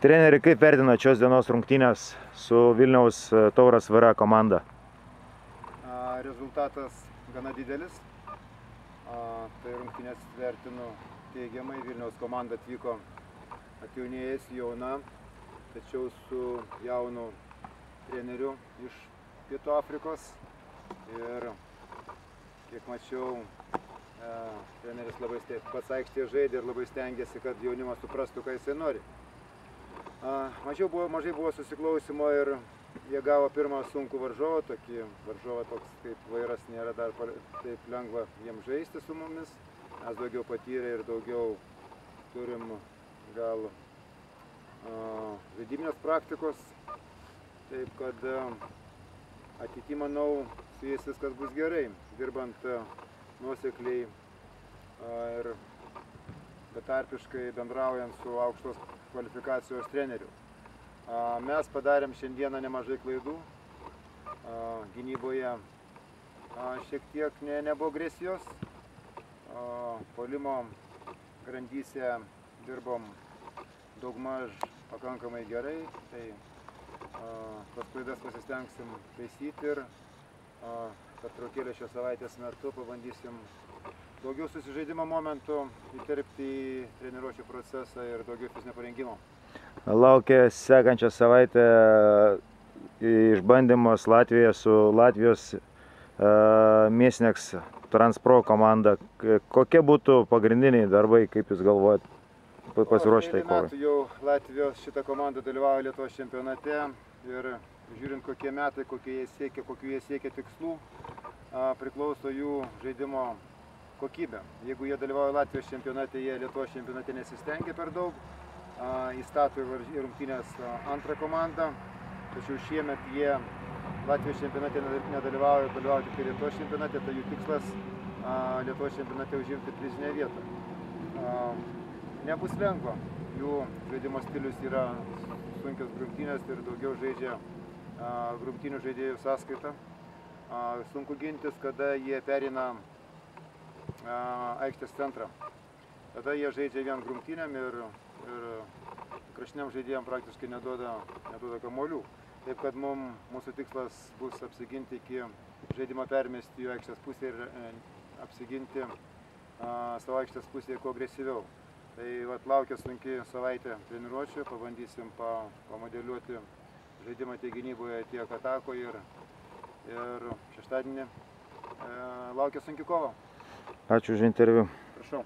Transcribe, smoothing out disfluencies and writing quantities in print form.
Treneri, kaip vertinat šios dienos rungtynės su Vilniaus Taurės VRA komanda? Rezultatas gana didelis. Tai rungtynės vertinu teigiamai. Vilniaus komanda atvyko atjaunėjęs, jauna, tačiau su jaunu treneriu iš Pietų Afrikos. Ir kiek mačiau, treneris labai pats aikštėje žaidė ir labai stengiasi, kad jaunimas suprastų, ką jisai nori. Mažai buvo susiklausimo ir jie gavo pirmą sunkų varžovą, tokį varžovą toks kaip Vairas, nėra dar taip lengva jiems žaisti su mumis. Mes daugiau patyrę ir daugiau turim gal žaidybinės praktikos, taip kad ateity, manau, su jais viskas bus gerai, dirbant nuosekliai ir betarpiškai bendraujant su aukštos kvalifikacijos treneriu. Mes padarėm šiandieną nemažai klaidų. Gynyboje šiek tiek nebuvo agresijos. Puolimo grandyse dirbom daugmaž pakankamai gerai. Tai tas klaidas pasistengsim taisyti ir pertraukėlę šios savaitės metu pabandysim daugiau susižaidimo momentų įterpti į treniruočių procesą ir daugiau fizinio parengimo. Laukia sekančią savaitę išbandymas Latvijoje su Latvijos Miesneks Transpro komanda. Kokie būtų pagrindiniai darbai, kaip jūs galvojat, pasiruošti tai kovai? Jau Latvijos šita komanda dalyvauja Lietuvos čempionate ir žiūrint kokie metai, kokių jie siekia tikslų, priklauso jų žaidimo kokybė. Jeigu jie dalyvauja Latvijos čempionate, jie Lietuvos čempionate nesistengia per daug, įstato į rungtynės antrą komandą, tačiau šiemet jie Latvijos čempionate nedalyvauja, dalyvauja tik Lietuvos čempionate, tai jų tikslas Lietuvos čempionate užimti prizinę vietą. Nebus lengva, jų žaidimo stilius yra sunkios grumtynės ir daugiau žaidžia grumtynių žaidėjų sąskaitą. Sunku gintis, kada jie pereina aikštės centrą. Tada jie žaidžia vien grumtynėm ir kraštiniam žaidėjam praktiškai neduoda kamuolių. Taip kad mūsų tikslas bus apsiginti iki žaidimo permesti jų aikštės pusę ir apsiginti savo aikštės pusėje kuo agresyviau. Tai laukia sunki savaitė treniruočių, pabandysim pamodeliuoti žaidimą tiek gynyboje, tiek atakoje ir šeštadienį laukia sunki kova. Ačiū už interviu. Prašau.